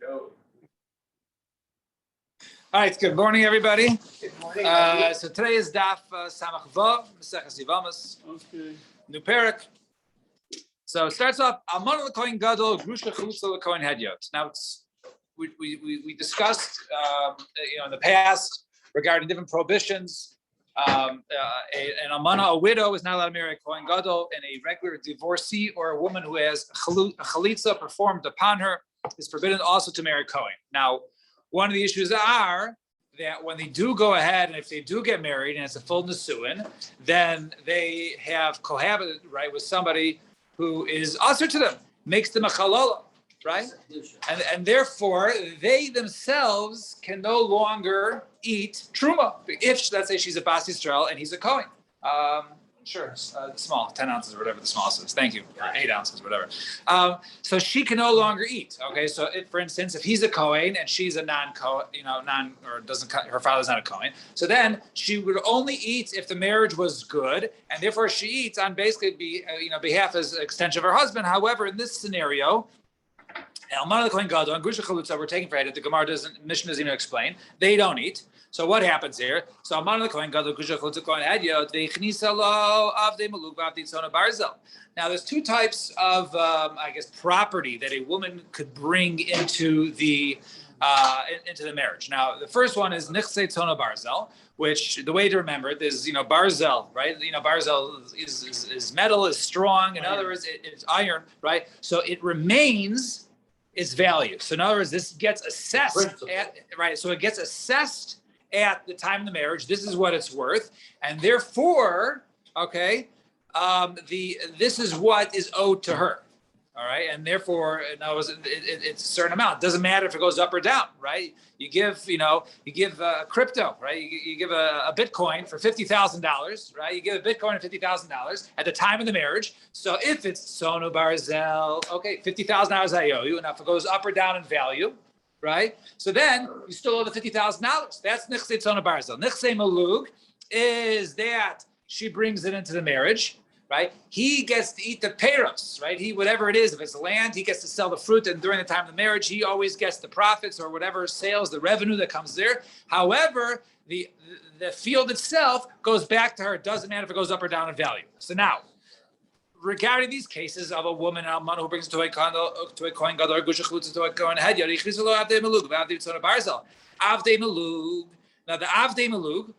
All right, good morning, everybody. Good morning. So today is Daf Samach Vav, Maseches Yevamos, new parak. So it starts off, Almana l'kohen gadol, Grusha chutza l'kohen hedyot. Now, we discussed, in the past regarding different prohibitions. An almana, a widow, is not allowed to marry a kohen gadol, and a regular divorcee or a woman who has a chalitza performed upon her is forbidden also to marry a kohen. Now, one of the issues are that when they do go ahead and if they do get married and it's a full nisuin, then they have cohabited, right, with somebody who is usher to them, makes them a chalola, right? And therefore, they themselves can no longer eat truma. If, let's say, she's a Bas Yisrael and he's a Kohen. Small, 10 ounces or whatever the smallest is. Thank you. Or 8 ounces, whatever. So she can no longer eat. Okay, so for instance, if he's a Kohen and she's a non-Kohen, her father's not a Kohen, so then she would only eat if the marriage was good, and therefore she eats on basically behalf as an extension of her husband. However, in this scenario, Almana l'kohen gadol and Grusha chalutza we're taking for granted. The Gemara Mishnah doesn't even explain. They don't eat. So what happens here? So Almana l'kohen gadol Grusha chalutza kohen hedyot ve'ichnisa lo avdei malug v'avdei tzona barzel. Now there's two types of property that a woman could bring into the marriage. Now the first one is nichsei tzona barzel, which the way to remember it is barzel, right? Barzel is metal, is strong. In other words, it's iron, right? So it remains its value. So in other words, this gets assessed So it gets assessed at the time of the marriage. This is what it's worth, and therefore, this is what is owed to her. All right, and therefore, it's a certain amount. It doesn't matter if it goes up or down, right? You give crypto, right? You give a Bitcoin for $50,000, right? You give a Bitcoin for $50,000 at the time of the marriage. So if it's Sonu Barzel, $50,000 I owe you, and if it goes up or down in value, right? So then you still owe the $50,000. That's Nichsei Sonu Barzel. Nichsei Malug is that she brings it into the marriage. Right, he gets to eat the peros, right? Whatever it is, if it's land, he gets to sell the fruit, and during the time of the marriage, he always gets the profits or whatever sales, the revenue that comes there. However, the field itself goes back to her. It doesn't matter if it goes up or down in value. So now, regarding these cases of a woman almana who brings to a kohen gadol or Grusha chalutza to a kohen hedyot, yichrisu lo avdei malug v'avdei tzona barzel. Avdei malug. Now the avdei malug.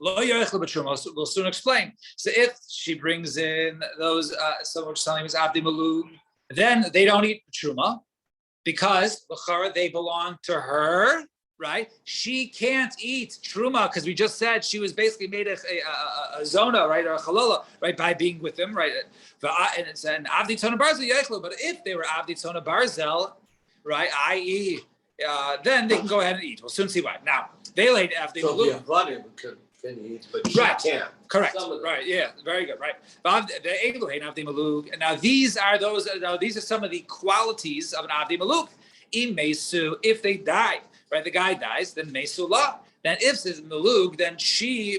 We'll soon explain. So if she brings in those, someone telling me Abdi Malug, then they don't eat truma because they belong to her, right? She can't eat truma because we just said she was basically made a zona, right, or a chalola, right, by being with them, right? And Abdi Tzona Barzel yechlu. But if they were Abdi Tzona Barzel, right, i.e., then they can go ahead and eat. We'll soon see why. Now they laid Abdi Malug. Can eat, but she can't. Correct. Right. Yeah. Very good. Right. Now these are some of the qualities of an Avdi Maluk. In Mesu, if they die, right? The guy dies, then Mesula. Then if it's Maluk, then she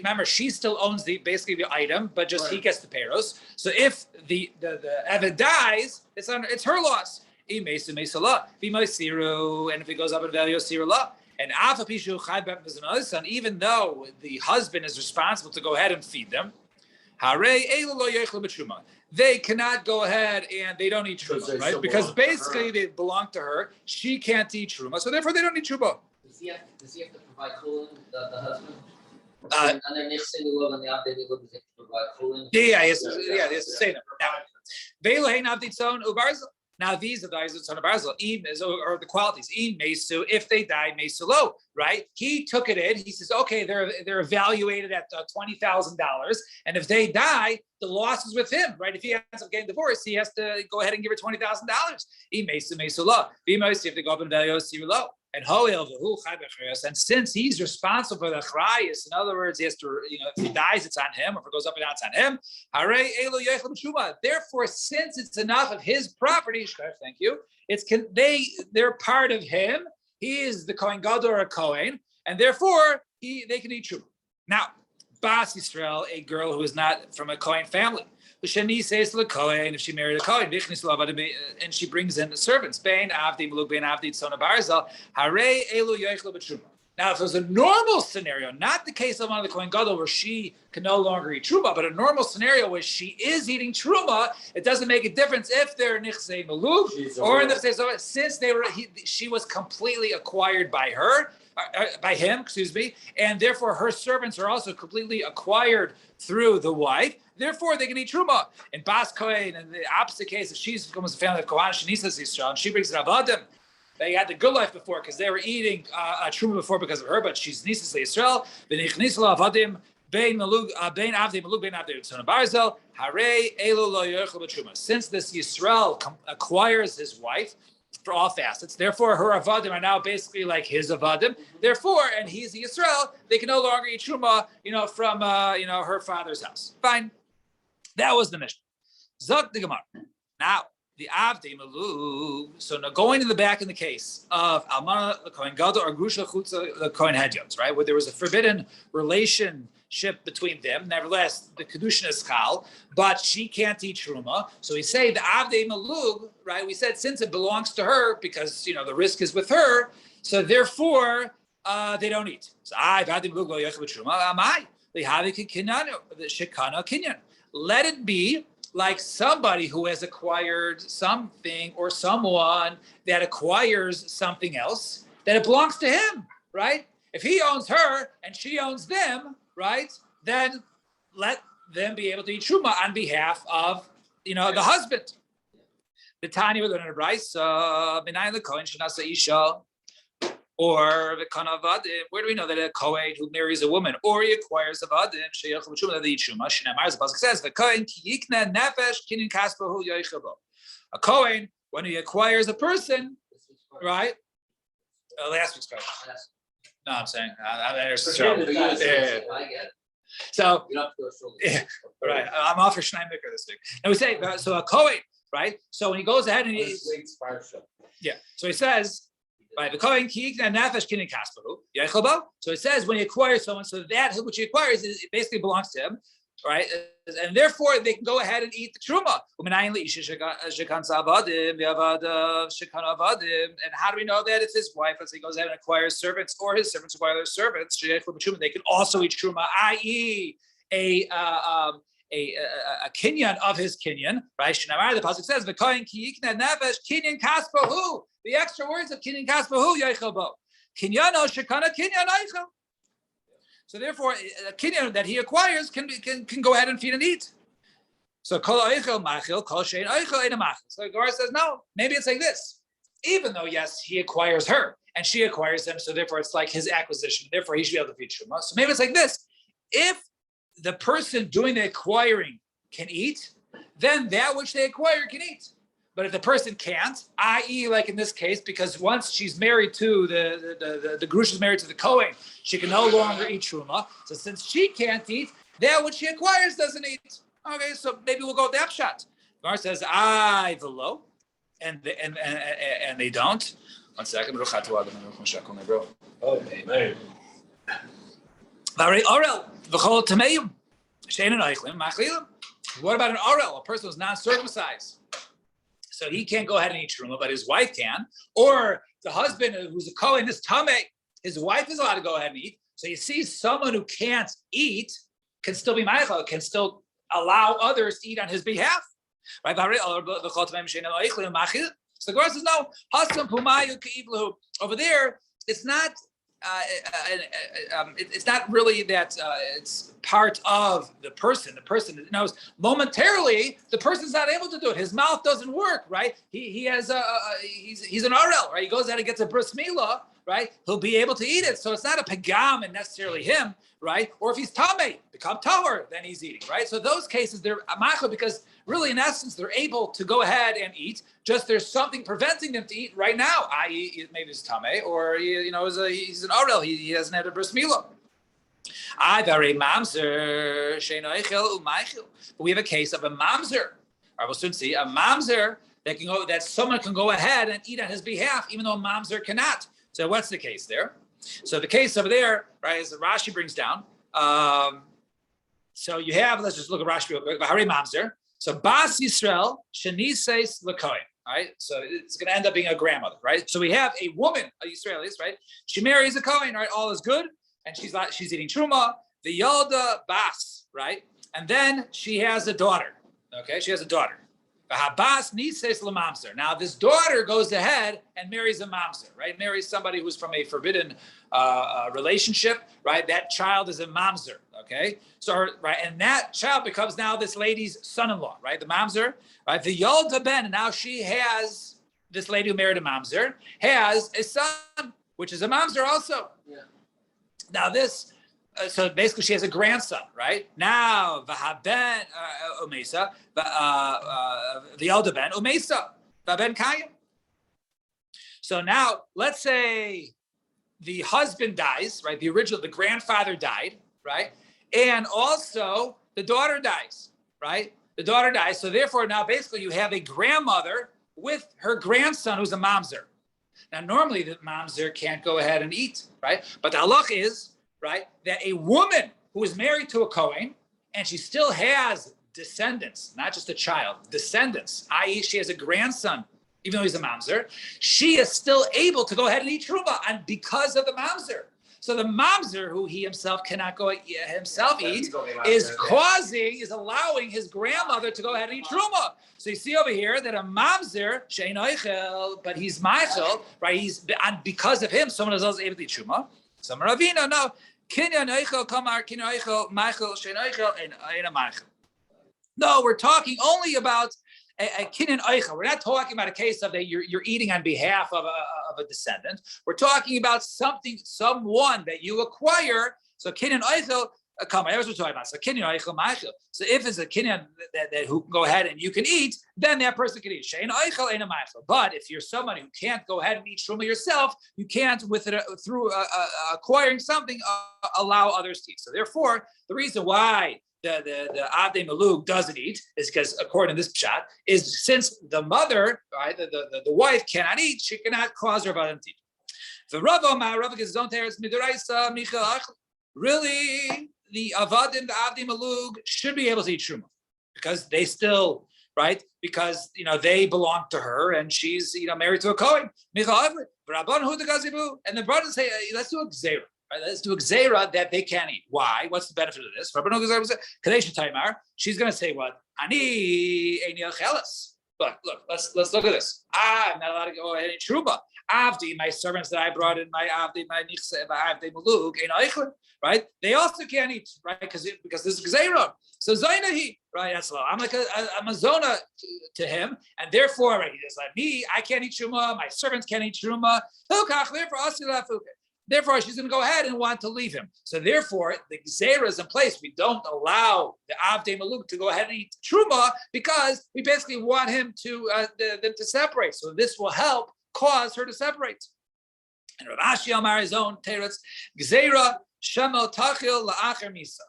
still owns basically the item, but just he gets the peros. So if the Evid dies, it's her loss. In Mesu Mesula. B'Moisiru, and if it goes up in value, Sirula. And even though the husband is responsible to go ahead and feed them, they cannot go ahead and they don't eat truma, right? Because basically they belong to her. She can't eat truma, so therefore they don't eat truma. Does he have to provide chulin, the husband? And then Nichsei Malug and the Avdei Malug, does he have to provide chulin? Yeah, he has to say that. Now these are the Tzona Barzel, or the qualities. Mesu, if they die, Mesulo, right? He took it in. He says, okay, they're evaluated at $20,000, and if they die, the loss is with him, right? If he ends up getting divorced, he has to go ahead and give her $20,000. Mesu Mesulo. If they go up in value, Sirulo. And since he's responsible for the chrayas, in other words, he has to, if he dies, it's on him. If it goes up and down, it's on him. Therefore, since it's enough of his property, thank you, they're part of him. He is the Kohen Gadol or a Kohen, and therefore they can eat truma. Now, Bas Yisrael, a girl who is not from a Kohen family, Shani says to the Kohen, if she married a Kohen, and she brings in the servants, Bein Avdi, Maluk Bein Avdi, Tzona Barzal, Hare Elu Yoichel B'Truma. Now, if it was a normal scenario, not the case of one of the Kohen Gadol where she can no longer eat Truma, but a normal scenario where she is eating Truma, it doesn't make a difference if they're Nichsei Maluk or Nichsei Zova, since she was completely acquired by her, by him, and therefore her servants are also completely acquired through the wife. Therefore, they can eat truma. In Bas Kohen, in the opposite case, if she's becomes a family of Kohen, Shanisas Yisrael, and she brings an Avadim, they had the good life before because they were eating truma before because of her, but she's Nisas Yisrael. V'nichnisla Avadim bein Avdi Maluk bein Avdi Tzona Barzel Harei Elu Lo Yochel B'Truma. Since this Yisrael acquires his wife for all facets, therefore her Avadim are now basically like his Avadim. Therefore, and he's the Yisrael, they can no longer eat truma, from her father's house. Fine. That was the mission. Zok the Gemara. Now, the Avdi Maluk. So now going in the back in the case of Almana the Kohen Gadol or Grusha Chutza the Kohen Hedyot, right, where there was a forbidden relationship between them. Nevertheless, the Kedushin is Chal, but she can't eat Truma. So we say the Avdi Maluk, right? We said since it belongs to her because the risk is with her, so therefore they don't eat. So Avdi Maluk lo yechel b'Truma. Amai lihavi kinyan shekana kinyan. Let it be like somebody who has acquired something or someone that acquires something else, that it belongs to him, right? If he owns her and she owns them, right, then let them be able to eat truma on behalf of, the husband. The Tanya would learn in a Bryce, B'nai l'Kohen shenasa isha, or the Kanavadim. Where do we know that a Kohen who marries a woman or he acquires a Vadim, Sheyachal B'Truma, that they eat Truma? Shnei as the pasuk says, the Kohen ki yikna nefesh kinin kaspahu yoichel bo. A Kohen, when he acquires a person, right? Last week's question. No, I'm saying So, right. I'm off for Schneider this week. And we say so a Kohen, right? So when he goes ahead and so he says. Right, the Kohen kiikna nefesh kinin kaspahu yoichel bo. So it says when he acquires someone, so that which he acquires it basically belongs to him, right? And therefore they can go ahead and eat the truma. And how do we know that it's his wife? As he goes ahead and acquires servants, or his servants acquire their servants, they can also eat truma, i.e., a kinyan of his kinyan, right? The pasuk says, "The kohen kiikna nefesh kinyan kaspahu." The extra words of kinyan kaspahu yoichel bo. Kinyano shekana kinyan eichel. So therefore, a kinyan that he acquires can go ahead and feed and eat. So kol eichel machil, kol shein eichel ein machil. So the Gemara says, no, maybe it's like this. Even though yes, he acquires her and she acquires him, so therefore it's like his acquisition. Therefore, he should be able to feed truma. So maybe it's like this: if the person doing the acquiring can eat, then that which they acquire can eat. But if the person can't, i.e., like in this case, because once she's married to the Grush is married to the Kohen, she can no longer eat truma. So since she can't eat, that which she acquires doesn't eat. Okay, so maybe we'll go with that shot. Gemara says, velo, and they don't. 1 second. Oh, man. What about an Orel, a person who's non-circumcised? So he can't go ahead and eat truma, but his wife can. Or the husband who's a Kohen, his Tameh, his wife is allowed to go ahead and eat. So you see someone who can't eat can still be Meichel, can still allow others to eat on his behalf. Right? So the Gemara says, no, over there, it's not it's not really that it's part of the person. The person knows momentarily the person's not able to do it. His mouth doesn't work, right? He has he's an RL, right? He goes out and gets a bris milah, right? He'll be able to eat it. So it's not a pagam and necessarily him, right? Or if he's tameh, become tahor, then he's eating, right? So those cases they're machal because really in essence they're able to go ahead and eat. Just there's something preventing them to eat right now, i.e. maybe it's tameh or he's an RL. He hasn't had a bris milah. But we have a case of a mamzer. I will soon see a mamzer that someone can go ahead and eat on his behalf, even though a mamzer cannot. So what's the case there? So the case over there, right, is that Rashi brings down. So you have, let's just look at Rashi real quick. Bahari mamzer. So Bas Yisrael Shenises Lekohen. All right, so it's going to end up being a grandmother, right? So we have a woman, a Israelis, right? She marries a Kohen, right? All is good, and she's eating truma. The Yolda Bas, right? And then she has a daughter. Okay, she has a daughter. Habas Nises Lamamzer. Now this daughter goes ahead and marries a mamzer, right? Marries somebody who's from a forbidden relationship, right? That child is a mamzer. Okay, so right, and that child becomes now this lady's son-in-law, right? The mamzer, right? The Yolda Ben, and now she has this lady who married a mamzer has a son, which is a mamzer also. Yeah. Now this, so basically she has a grandson, right? Now v'haben umesa, the Yolda Ben umesa, v'ben kayim. So now let's say the husband dies, right? The grandfather died, right? And also the daughter dies, right? The daughter dies. So therefore now basically you have a grandmother with her grandson who's a mamzer. Now normally the mamzer can't go ahead and eat, right? But the halach is, right, that a woman who is married to a Kohen and she still has descendants, not just a child, descendants, i.e. she has a grandson, even though he's a mamzer, she is still able to go ahead and eat truma, and because of the mamzer. So the mamzer, who he himself cannot go himself eat, is allowing his grandmother to go ahead and eat truma. So you see over here that a mamzer, shein oichel, but he's maichel, right? Because of him, someone else is able to eat truma. Some Ravina, no. Kinyan oichel kamar kinyan oichel maichel shein oichel and a maichel. No, we're talking only about a kinyan oichel. We're not talking about a case of that you're eating on behalf of a descendant. We're talking about someone that you acquire. So kinyan oichel, that's what we're talking about. So kinyan oichel maichel. So if it's a kinyan that who can go ahead and you can eat, then that person can eat. Shein oichel ain't a maichel. But if you're somebody who can't go ahead and eat truma yourself, you can't through acquiring something allow others to eat. So therefore, the reason why the Avdei Malug doesn't eat is because, according to this pshat, is since the mother, right, the wife cannot eat, she cannot cause her bottom to eat. The Rav gets his own teretz midiraisa michal. Really, the Avadim, the Avdei Malug, should be able to eat truma because they still, right, because they belong to her and she's married to a Kohen. Michal and the brothers say, let's do a gzeira. Right, let's do a gzeira that they can't eat. Why? What's the benefit of this? She's going to say what? Ani eini chelas. Look, let's look at this. I'm not allowed to go ahead and eat truma. Avdi, my servants that I brought in, my avdi, my nichse, my avdi malug, right? They also can't eat, right? Because this is gzeira. So zainahi, right? That's low. I'm like I'm a zona to him, and therefore, right? He's like me. I can't eat truma. My servants can't eat truma. Therefore, she's going to go ahead and want to leave him. So therefore, the gzeira is in place. We don't allow the Avdei Maluk to go ahead and eat truma because we basically want him them to separate. So this will help cause her to separate. And Rav Ashi Amar his own teretz gzeira shemel tachil la'acher misa.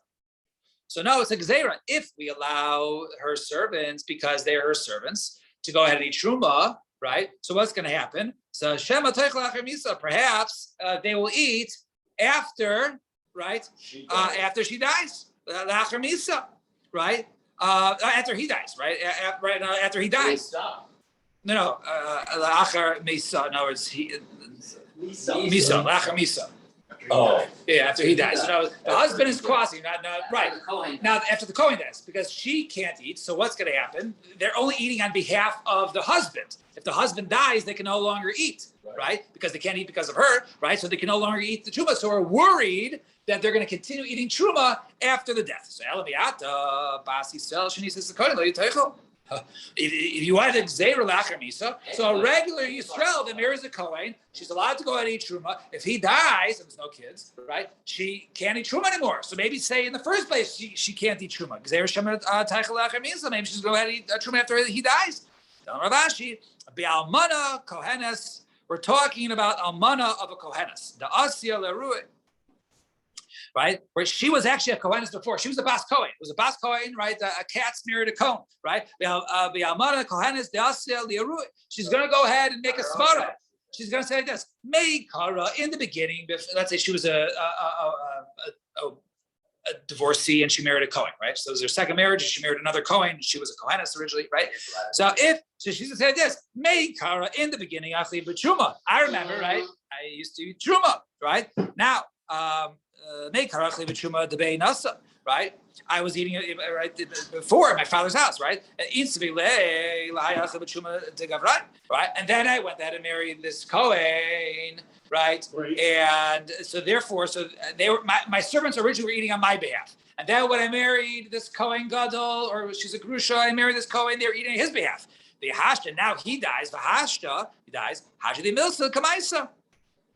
So no, it's a gzeira. If we allow her servants, because they're her servants, to go ahead and eat truma, right? So what's going to happen? So Shema Teichel Misa, perhaps they will eat after, right? After she dies, Lacher Misa, right? After he dies, right? After he dies. No, Lacher Misa. In other words, Misa, Lacher Misa. Oh, yeah, after he dies. So the husband is crossing, not right. Now, after the Kohen dies, because she can't eat, so what's going to happen? They're only eating on behalf of the husband. If the husband dies, they can no longer eat, right? Because they can't eat because of her, right? So they can no longer eat the truma. So we're worried that they're going to continue eating truma after the death. So Elaviyata, Basi Sel, Shani says the Kohen, if you want to gzeira lacher misa, so a regular Yisrael that marries a Kohen, she's allowed to go ahead and eat truma. If he dies, and there's no kids, right? She can't eat truma anymore. So maybe say in the first place she can't eat truma. Gzeira shemer teichel lacher misa. Maybe she's going to go ahead and eat truma after he dies. Rav Ashi, be'almana kohenes. We're talking about almana of a kohenes. The asya leruah. Right, where she was actually a Kohenes before. She was a Bas Kohen. It was a Bas Kohen, right? A cat's married a Kohen, right? She's going to go ahead and make a svara. She's going to say this. Meikara in the beginning. Let's say she was a divorcee and she married a Kohen, right? So it was her second marriage, and she married another Kohen. She was a Koheness originally, right? So she said this, May Kara in the beginning, Achli b'Truma. I remember, right? I used to eat Truma, right? Now, May Kara Achli b'Truma debei nasa, right? I was eating it right before at my father's house, right? Right? And then I went there and married this Kohen, right? And so therefore, they were my servants originally were eating on my behalf. And then when I married this Kohen Gadol, or she's a Grusha, I married this Kohen, they were eating on his behalf. The Hashta, now he dies, he dies, Hashdi Milsa Kamaisa.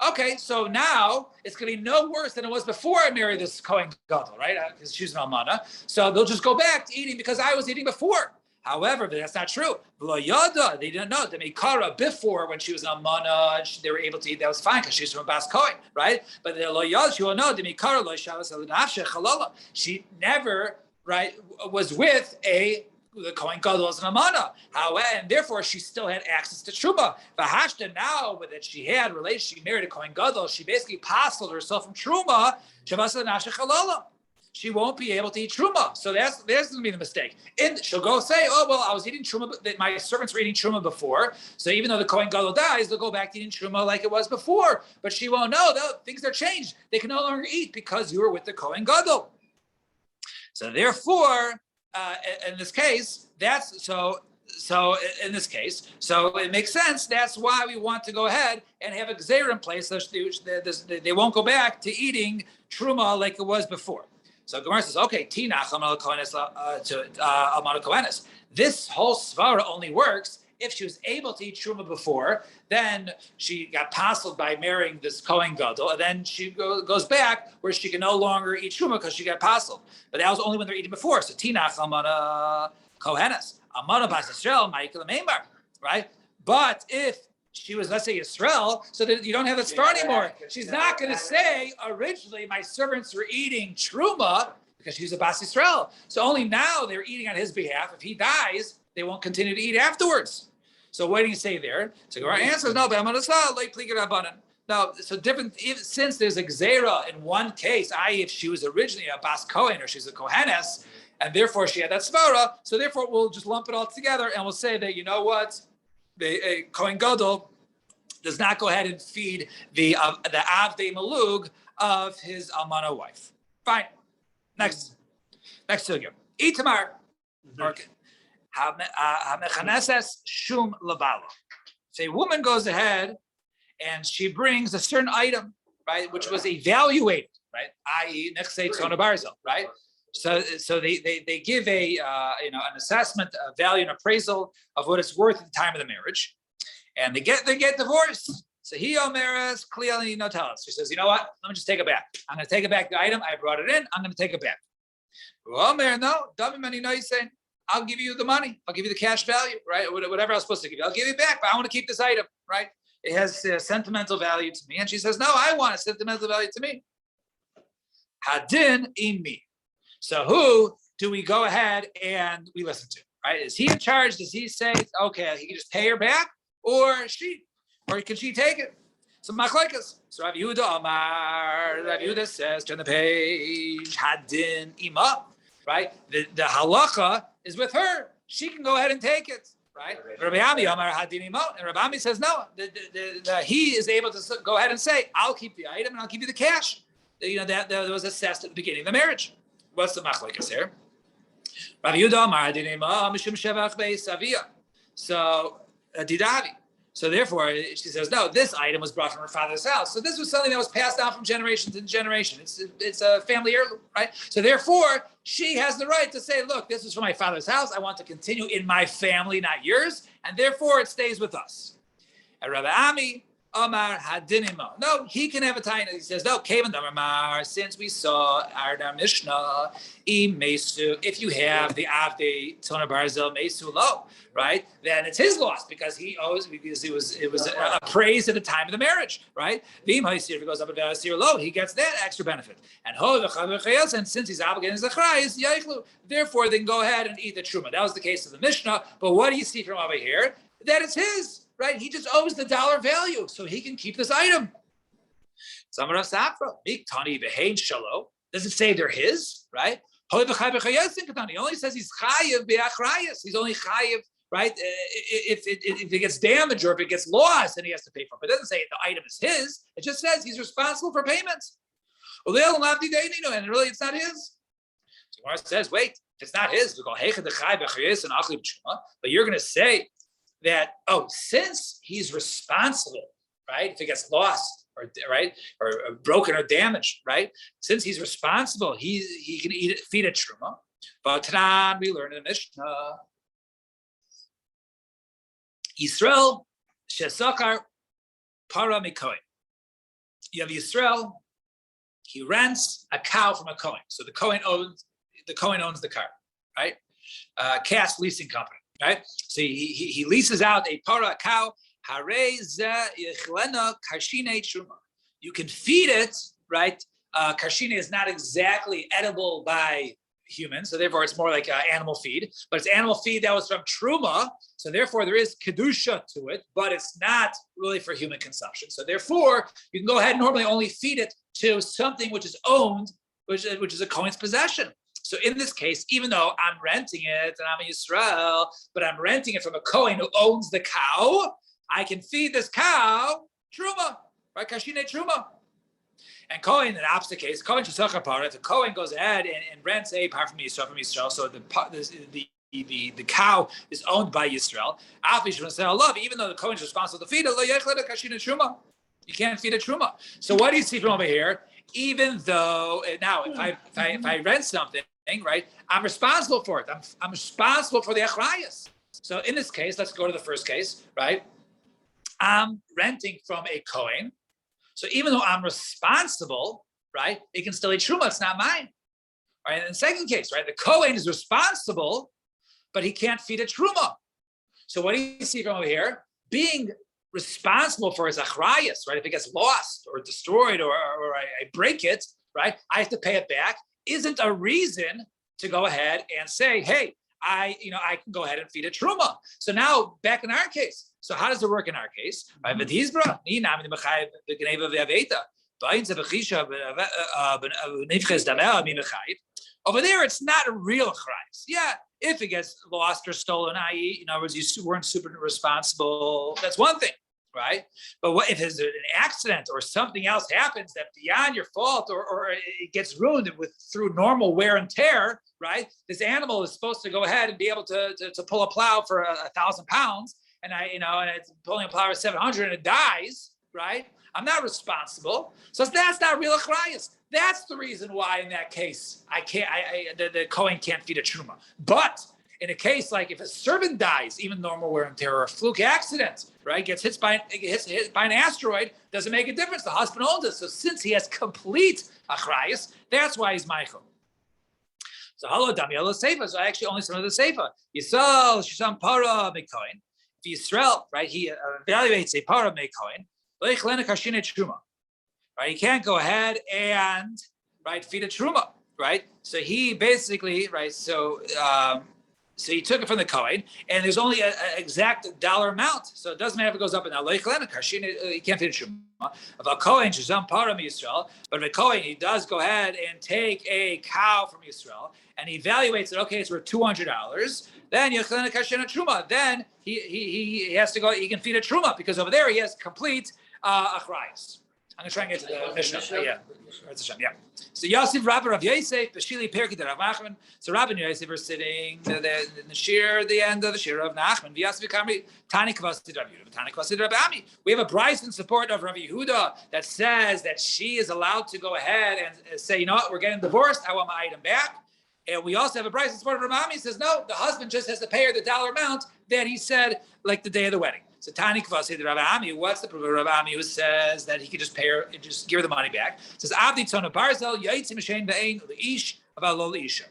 Okay, so now it's going to be no worse than it was before I married this Kohen Gadol, right? Because she's an almana. So they'll just go back to eating because I was eating before. However, that's not true. They didn't know. The Mikara before, when she was an almana, they were able to eat. That was fine because she's from Bas Kohen, right? But the Lo Yada, she will know. The Mikara Lo Shavas Elinafshe Chalala. She never, right, was with the Kohen Gadol was an almana. However, and therefore she still had access to Truma. V'hashta, now that she had relation, she married a Kohen Gadol, she basically apostled herself from Truma. Shavas Elinafshe Chalala. She won't be able to eat Truma. So there's going to be the mistake. And she'll go say, oh, well, I was eating Truma, my servants were eating Truma before. So even though the Kohen Gadol dies, they'll go back to eating Truma like it was before. But she won't know. Things are changed. They can no longer eat because you were with the Kohen Gadol. So therefore, in this case, so in this case, so it makes sense. That's why we want to go ahead and have a gzeira in place so they won't go back to eating Truma like it was before. So Gemara says, okay, Tinach Amar Kohenes. This whole svara only works if she was able to eat Truma before, then she got passled by marrying this Kohen Gadol, and then she goes back where she can no longer eat Truma because she got passled. But that was only when they're eating before. So Tinach Amar Kohenes. Amar Bas Yisrael, Ma'ikel Meimar, right? But if she was, let's say, Yisrael, so that you don't have that star anymore. She's not going to say, originally, my servants were eating Truma because she's a Bas Yisrael. So only now they're eating on his behalf. If he dies, they won't continue to eat afterwards. So what do you say there? So Gemara answers, no, no, so different, since there's a Gzeira in one case, i.e. if she was originally a Bas Kohen or she's a Kohenes, and therefore she had that Svara, so therefore we'll just lump it all together and we'll say that, you know what? The Kohen Gadol does not go ahead and feed the Avdei Malug of his almana wife. Fine. Next to you. Itamar. Hamechaneses shum labala. So a woman goes ahead and she brings a certain item, right, which was evaluated, right, i.e. nechsei tzona barzel, right. So they give an assessment, a value, an appraisal of what it's worth at the time of the marriage, and they get divorced. So he omeres clearly no tell us. She says, you know what? Let me just take it back. I'm going to take it back. The item I brought it in. I'm going to take it back. Omer, no, I'll give you the money. I'll give you the cash value, right? Whatever I was supposed to give you, I'll give you back. But I want to keep this item, right? It has sentimental value to me. And she says, no, I want a sentimental value to me. Hadin imi. So who do we go ahead and we listen to, right? Is he in charge? Does he say, okay, he can just pay her back, or she, or can she take it? So machlekes. So Rav Yehuda Amar, Rav Yehuda says, turn the page, Hadin ima, right? The halacha is with her. She can go ahead and take it, right? Rabbi Ami Amar Hadin ima, and Rabbi Ami says, no, he is able to go ahead and say, I'll keep the item and I'll give you the cash. That was assessed at the beginning of the marriage. What's the machlekes here? Rav Yehuda Amar Hadin ima mishum shevach beis avia. So didavi. So therefore, she says, no, this item was brought from her father's house. So this was something that was passed down from generation to generation. It's a family heirloom, right? So therefore, she has the right to say, look, this is from my father's house. I want to continue in my family, not yours. And therefore, it stays with us. And Rabbi Ami, Amar Hadinimo. No, he can have a tie. He says, no, Kavan Amar, since we saw our Mishnah, if you have the Avdei Tzona Barzel Mesu Lo, right? Then it's his loss because he owes, because it was appraised at the time of the marriage, right? If it goes up at Vasir Lo, he gets that extra benefit. And since he's obligated as a Chayis, Yaichlu, therefore they can go ahead and eat the Truma. That was the case of the Mishnah. But what do you see from over here? That it's his. Right, he just owes the dollar value, so he can keep this item. Samara Safra, Miktani Behain Shalo. doesn't say they're his, right? He only says he's chayiv be'achrayus. He's only chayiv, right? If it gets damaged or if it gets lost, then he has to pay for it. But it doesn't say the item is his. It just says he's responsible for payments. And really, it's not his. So Gemara says, wait, if it's not his, but you're going to say that, since he's responsible, right? If it gets lost or broken or damaged, right? Since he's responsible, he can feed a truma. But Tanan, we learn in the Mishnah, Yisrael shesachar para mikohen. You have Yisrael. He rents a cow from a Kohen. So the Kohen owns the car, right? Cash leasing company, right? So he leases out a cow. You can feed it, right? Karshina is not exactly edible by humans, so therefore it's more like animal feed, but it's animal feed that was from Truma, so therefore there is Kedusha to it, but it's not really for human consumption. So therefore, you can go ahead and normally only feed it to something which is owned, which is a Kohen's possession. So in this case, even though I'm renting it and I'm a Yisrael, but I'm renting it from a Kohen who owns the cow, I can feed this cow Truma, right? Kashine Truma. And Kohen, in the opposite case, Kohen Shesachar Para, if the Kohen goes ahead and rents a part from Yisrael, so the cow is owned by Yisrael, even though the Kohen is responsible to feed it, you can't feed a Truma. So what do you see from over here? Even though, now, if I rent something, right, I'm responsible for it. I'm responsible for the achrayas. So in this case, let's go to the first case, right? I'm renting from a Kohen. So even though I'm responsible, right, it can still eat truma. It's not mine. Right. And in the second case, right, the Kohen is responsible, but he can't feed a truma. So what do you see from over here? Being responsible for his achrayas, right? If it gets lost or destroyed or I break it, right, I have to pay it back. Isn't a reason to go ahead and say, hey, I can go ahead and feed a truma. So now back in our case. So how does it work in our case? Over there, it's not a real achrayas. Yeah, if it gets lost or stolen, i.e., in other words, you weren't super responsible, that's one thing, right? But what if there's an accident or something else happens that beyond your fault or it gets ruined through normal wear and tear, right? This animal is supposed to go ahead and be able to pull a plow for 1,000 pounds, and it's pulling a plow for 700 and it dies, right? I'm not responsible. So that's not real achrayas. That's the reason why in that case the Kohen can't feed a truma. But in a case like if a servant dies, even normal wear and tear or a fluke accident, right, gets hit by an asteroid, doesn't make a difference. The husband owns it. So since he has complete achrayas, that's why he's Michael. So hello, Damiel Seifa. So I actually only some of the Seifa. Yisrael Shisham Para Mekoin. If Yisrael, right, he evaluates a Para Mekoin, right, he can't go ahead and feed a truma, right? So he basically, right, so he took it from the Kohen, and there's only an exact dollar amount, so it doesn't matter if it goes up and down. He can't feed a truma. Of a Kohen, Shazam Param Yisrael, but if a Kohen, he does go ahead and take a cow from Yisrael, and he evaluates it. Okay, it's worth $200. Then Yechlena Kashina Truma. Then he has to go. He can feed a truma because over there he has complete achrayas. I'm going to try and get to the Mishnah. Yeah. So Yosef, Rabbi Rav Yosef, Bashili Perki Rav Nachman. So Rabbi and Yosef are sitting in the shir, the end of the shir of Nachman. Yosef Kamri, Tani Kvasid Rav Yehuda, Tani Kvasid Rav Ami. We have a brayso in support of Rav Yehuda that says that she is allowed to go ahead and say, you know what, we're getting divorced. I want my item back. And we also have a brayso in support of Rav Ami. Says no, the husband just has to pay her the dollar amount that he said, like the day of the wedding. So Tani Kvasid Rav Ami, what's the proof of Rav Ami who says that he could just pay her and just give her the money back? It says Avdi Tzona Barzel Yaitzi Mishain Ve'ein Leish Aval Lo Leisha.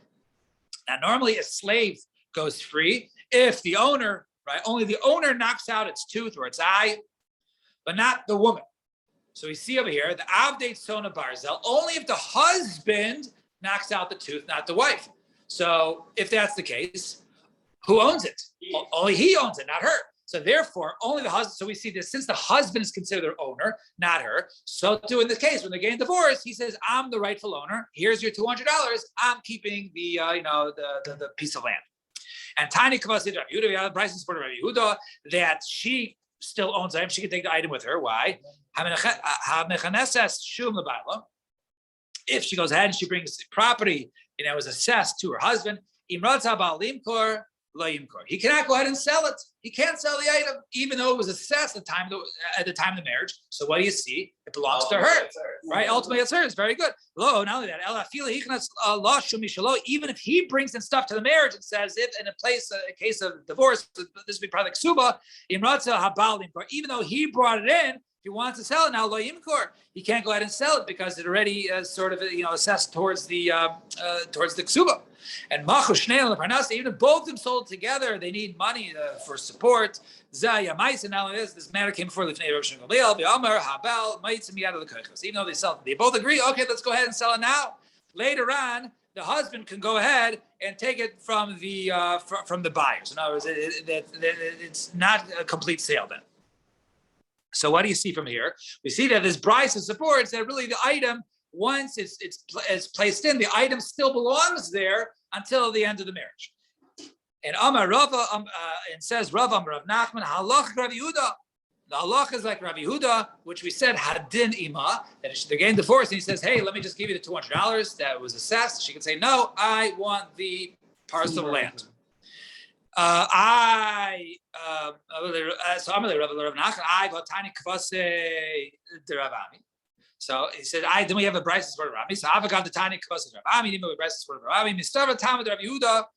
Now normally a slave goes free if the owner, right, only the owner knocks out its tooth or its eye, but not the woman. So we see over here the Avdi Tzona Barzel only if the husband knocks out the tooth, not the wife. So if that's the case, who owns it? Only he owns it, not her. So therefore, only the husband. So we see this since the husband is considered the owner, not her. So too in this case, when they're getting divorced, he says, "I'm the rightful owner. Here's your $200. I'm keeping the the piece of land." And Tiny Kavasi Rabbi Yehuda, we have Bryson supported Rabbi Yehuda that she still owns the item. She can take the item with her. Why? If she goes ahead and she brings property, it was assessed to her husband. He cannot go ahead and sell it. He can't sell the item, even though it was assessed at the time of the marriage. So what do you see? It belongs to her, right? Ultimately, it's hers. Very good. Not only that, even if he brings in stuff to the marriage and says, if in a case of divorce, this would be probably like suba, even though he brought it in, if he wants to sell it now, lo yimkor, he can't go ahead and sell it because it already sort of assessed towards the ksuba. And machu shnei and parnasa, even if both of them sold together, they need money for support. Zaya ma'is, and now this matter came before the Rosh Gamliel. V'amar habal ma'is miyad of the kochos. Even though they both agree. Okay, let's go ahead and sell it now. Later on, the husband can go ahead and take it from the buyers. In other words, it's not a complete sale then. So what do you see from here? We see that this Bryce supports that really the item, once it's placed in, the item still belongs there until the end of the marriage. And Amar Rava and says Rava Rav Nachman halach Rabbi Yehuda. The halach is like Rabbi Yehuda, which we said hadin ima, that they're getting divorced, and he says, "Hey, let me just give you the $200 that was assessed." She can say, "No, I want the parcel of land." So I'm the Rav Nachman. I got tiny kvase deravami. So he said, then we have a Bryce for Rami. So I've got the tiny kvase deravami. Even with Bryce for Rami, Mistava Tamid Rabbi Yehuda.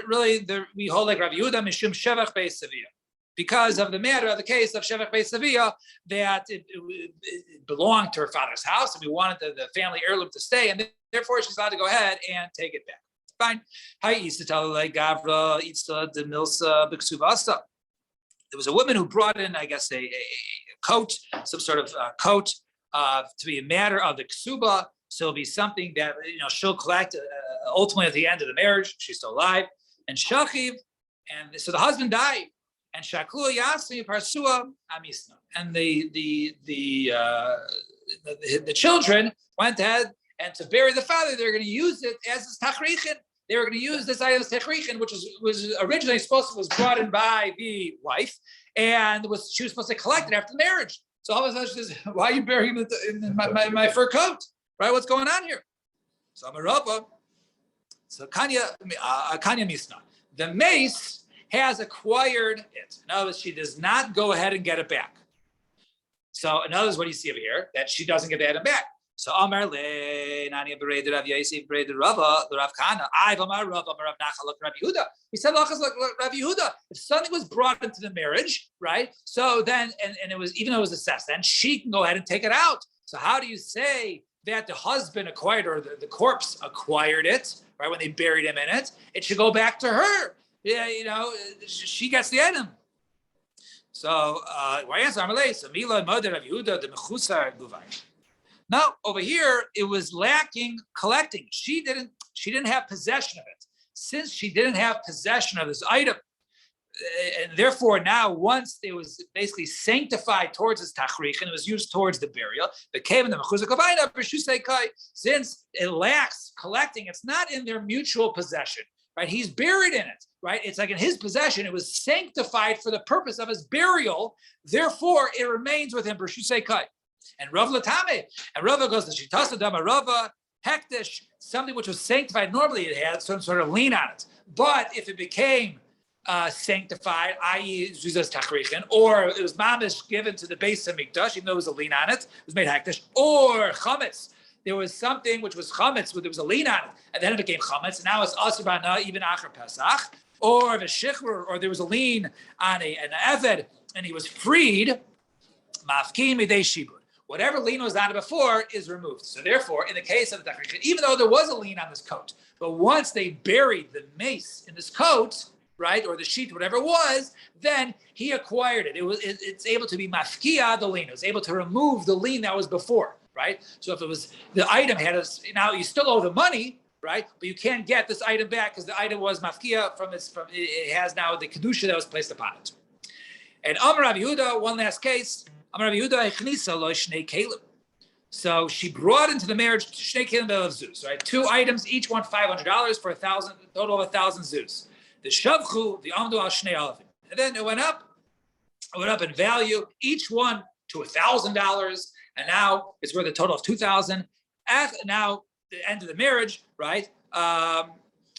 Really, we hold like Rabbi Yehuda mishum shevach beis Sevilla, because of the matter of the case of shevach beis Sevilla, that it belonged to her father's house, and we wanted the family heirloom to stay, and therefore she's allowed to go ahead and take it back. Fine. Hi, Isatala Gavra, Itza de Milsa Biksuvasa. There was a woman who brought in, I guess, a coat, some sort of coat, to be a matter of the ksuba. So it'll be something that she'll collect ultimately at the end of the marriage. She's still alive, and shachiv, and so the husband died, and shaklu yasmi parsua amisna, and the children went ahead and to bury the father. They're going to use it as a tachrichin. They were going to use this item as techrichin, which was originally was brought in by the wife, and she was supposed to collect it after the marriage. So all of a sudden she says, "Why are you burying it in my fur coat? Right? What's going on here?" So I'm a Rava. So Kanya Misna. The mace has acquired it. In other words, she does not go ahead and get it back. So in other words, what do you see over here? That she doesn't get the item back. So Amar le Nani Bered Rav Yosef Bered Rava the Rav Kana I Amar Rav Nachal Rabbi Yehuda. He said Lachas like Rabbi Yehuda. If something was brought into the marriage, right? So then and it was, even though it was assessed, then she can go ahead and take it out. So how do you say that the husband acquired, or the corpse acquired it, right? When they buried him in it, it should go back to her. Yeah, she gets the item. So why answer Amalei? So Mila Mother Rav Yehuda the Mechusar Guvay. Now, over here, it was lacking collecting. She didn't have possession of it. Since she didn't have possession of this item, and therefore now, once it was basically sanctified towards this tachrich, and it was used towards the burial, it came in the mechuzah kavayna b'shusei kai. Since it lacks collecting, it's not in their mutual possession, right? He's buried in it, right? It's like in his possession. It was sanctified for the purpose of his burial. Therefore, it remains with him b'shusei kai. And Rav Latame, and Rav goes to Shitasa Dama Rava Hektish, something which was sanctified. Normally it had some sort of lien on it, but if it became sanctified, i.e., Zuzas Tachrichin, or it was mamish given to the base of Mikdash, even though there was a lien on it, it was made Hektish, or Chametz. There was something which was Chametz, where there was a lien on it, and then it became Chametz, and now it's Asur Bana, even Acher Pesach, or the Shichr, or there was a lien on an Eved, and he was freed, Mafkim Midei Shibud. Whatever lien was on it before is removed. So therefore, in the case of the Tachrichin, even though there was a lien on this coat, but once they buried the mace in this coat, right, or the sheet, whatever it was, then he acquired it. It's able to be mafkia the lien. It was able to remove the lien that was before, right? So if it was the item now you still owe the money, right? But you can't get this item back because the item was mafkia from it has now the kedusha that was placed upon it. And Amar Rav Yehuda, one last case. Amar Rav Yehuda echnisa lo shnei kelim. So she brought into the marriage shnei kelim of zuz, right? 2 items, each one $500 for total of 1,000 zuz. The shavchu, the amdu al shnei alafim. And then it went up in value, each one to $1,000, and now it's worth a total of 2,000. Now the end of the marriage, right?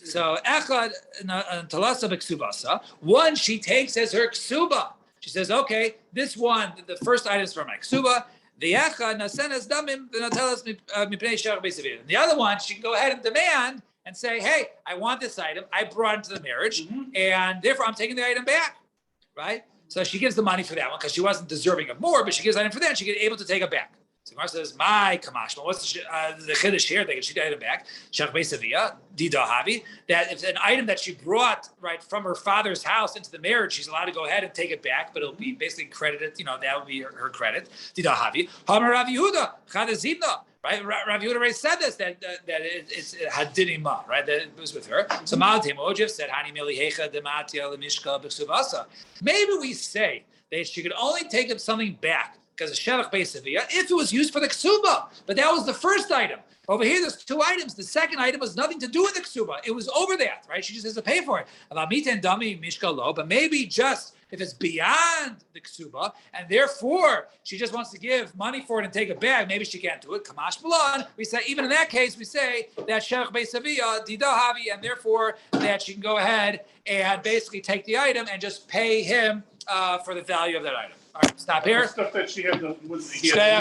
So echad talasa b'ksubasa. One she takes as her ksuba. She says, okay, this one, the first item is for my ksuba. The echad nasenas damim v'natelas mipnei shach beisavir. The other one, she can go ahead and demand and say, hey, I want this item. I brought it to the marriage, and therefore I'm taking the item back, right? So she gives the money for that one because she wasn't deserving of more, but she gives the item for that, and she gets able to take it back. So Gemara says, my kamashma, what's the chiddush here? They can shoot the item back. Shach beisavia, dida havi, that if an item that she brought right from her father's house into the marriage, she's allowed to go ahead and take it back, but it'll be basically credited. That would be her credit. Dida havi. Hamar Rav Yehuda chadazimna. Right, Rav Yehuda already said this that it's hadinima, right? That it was with her. So Malatim Ojif said, "Hani milihecha dematia lemishka b'ksubasa." Maybe we say that she could only take something back because of shevach beisavia if it was used for the ksuba. But that was the first item. Over here, there's 2 items. The second item has nothing to do with the ksuba. It was over that, right? She just has to pay for it. But maybe just if it's beyond the ksuba, and therefore she just wants to give money for it and take it back, maybe she can't do it. Kamash Milan, we say, even in that case, we say that Shevach Beisavia, Dida Havi, and therefore that she can go ahead and basically take the item and just pay him for the value of that item. All right, stop here. Stuff that she had